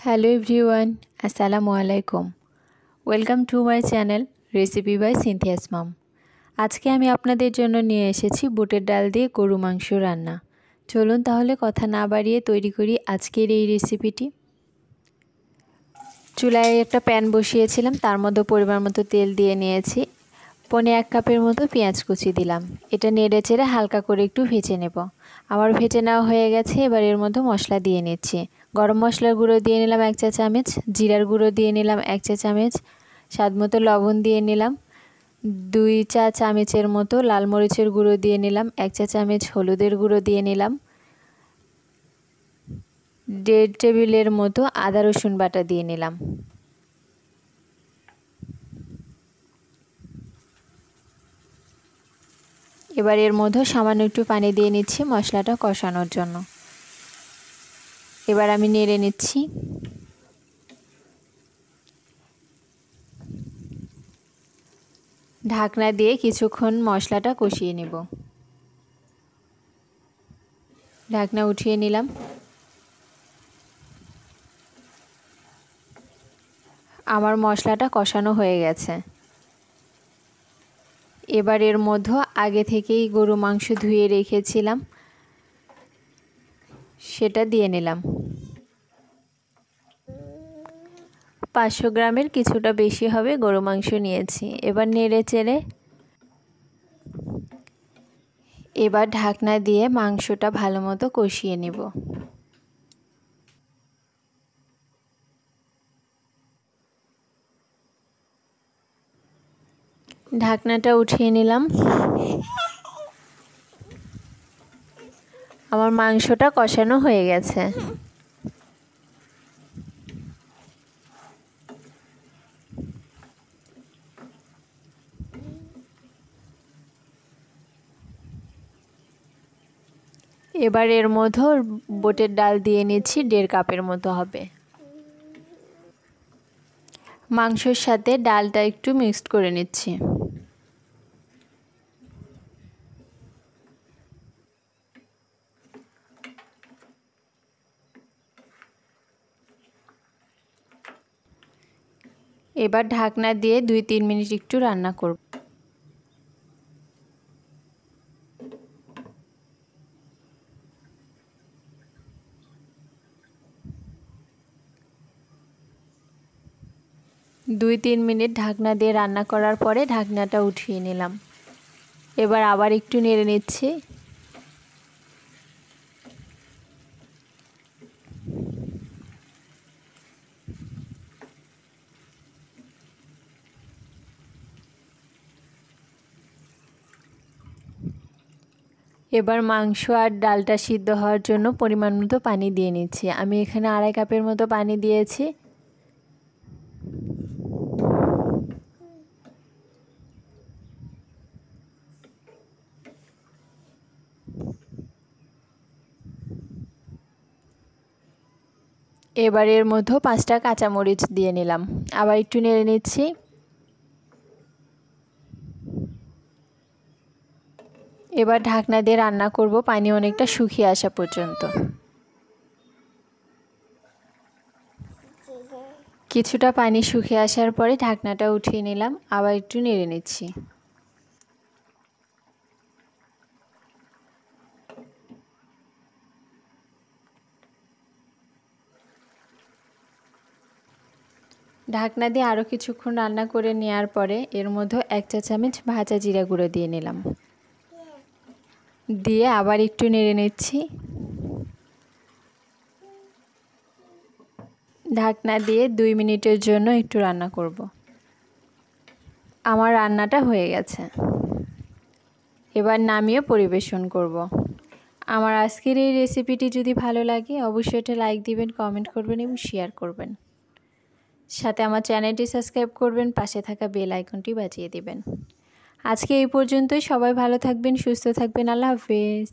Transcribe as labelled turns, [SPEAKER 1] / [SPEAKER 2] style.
[SPEAKER 1] Hello everyone, আসসালামু আলাইকুম। Welcome to my channel recipe by Cynthia's mom. আজকে আমি আপনাদের জন্য নিয়ে এসেছি বুটের ডাল দিয়ে গরু মাংস রান্না। চলুন তাহলে কথা না বাড়িয়ে তৈরি করি আজকের এই রেসিপিটি। চুলায় একটা প্যান বসিয়েছিলাম, তার মধ্যে পরিমাণ মতো তেল দিয়ে নিয়েছি। 1.5 কাপের মতো পেঁয়াজ কুচি দিলাম। এটা নেড়ে চেড়ে হালকা করে একটু ভেজে নেব। আমার ভেজে নেওয়া হয়ে গেছে। এবার এর মধ্যে মশলা দিয়ে নিচ্ছি। গরম মশলার গুঁড়ো দিয়ে নিলাম 1 চা চামচ, জিরার গুঁড়ো দিয়ে নিলাম 1 চা চামচ, স্বাদ মতো লবণ দিয়ে নিলাম 2 চা চামচের মতো, লাল মরিচের গুঁড়ো দিয়ে নিলাম 1 চা চামচ, হলুদের গুঁড়ো দিয়ে নিলাম 1.5 টেবিলের মতো, আদা রসুন বাটা দিয়ে নিলাম। এবার এর মধ্যে সামান্য একটু পানি দিয়ে নিচ্ছি মশলাটা কষানোর জন্য। এবার আমি নেড়ে নিচ্ছি। ঢাকনা দিয়ে কিছুক্ষণ মশলাটা কষিয়ে নেব। ঢাকনা উঠিয়ে নিলাম। আমার মশলাটা কষানো হয়ে গেছে। এবার এর মধ্যে আগে থেকেই গরু মাংস ধুয়ে রেখেছিলাম, সেটা দিয়ে নিলাম। 500 গ্রামের কিছুটা বেশি হবে গরু মাংস নিয়েছি। এবার নেড়ে চেড়ে এবার ঢাকনা দিয়ে মাংসটা ভালো মতো কষিয়ে নেব। ঢাকনাটা উঠিয়ে নিলাম। আমার মাংসটা কষানো হয়ে গেছে। এবার এর মধ্যে বুটের ডাল দিয়ে নিচ্ছি, 1.5 কাপের মতো হবে। মাংসের সাথে ডালটা একটু মিক্সড করে নিচ্ছি। এবার ঢাকনা দিয়ে 2-3 মিনিট একটু রান্না করব। দুই 3 মিনিট ঢাকনা দিয়ে রান্না করার পরে ঢাকনাটা উঠিয়ে নিলাম। এবার আবার একটু নেড়ে নিচ্ছি। এবার মাংস আর ডালটা সিদ্ধ হওয়ার জন্য পরিমাণ মতো পানি দিয়ে নিচ্ছি। আমি এখানে 2.5 কাপের মতো পানি দিয়েছি। এবার এর মধ্যে 5টা কাঁচামরিচ দিয়ে নিলাম। আবার একটু নেড়ে নিচ্ছি। এবার ঢাকনা দিয়ে রান্না করব পানি অনেকটা শুকিয়ে আসা পর্যন্ত। কিছুটা পানি শুকিয়ে আসার পরে ঢাকনাটা উঠিয়ে নিলাম। আবার একটু নেড়ে নিচ্ছি। ঢাকনা দিয়ে আরও কিছুক্ষণ রান্না করে নেওয়ার পরে এর মধ্যে 1 চা চামচ ভাজা জিরা গুঁড়ো দিয়ে নিলাম। দিয়ে আবার একটু নেড়ে নিচ্ছি। ঢাকনা দিয়ে 2 মিনিটের জন্য একটু রান্না করব। আমার রান্নাটা হয়ে গেছে। এবার নামিয়ে পরিবেশন করব। আমার আজকের এই রেসিপিটি যদি ভালো লাগে অবশ্যই এটা লাইক দিবেন, কমেন্ট করবেন এবং শেয়ার করবেন। সাথে আমার চ্যানেলটি সাবস্ক্রাইব করবেন, পাশে থাকা বেল আইকনটি বাজিয়ে দিবেন। আজকে এই পর্যন্তই। সবাই ভালো থাকবেন, সুস্থ থাকবেন। আল্লাহ হাফেজ।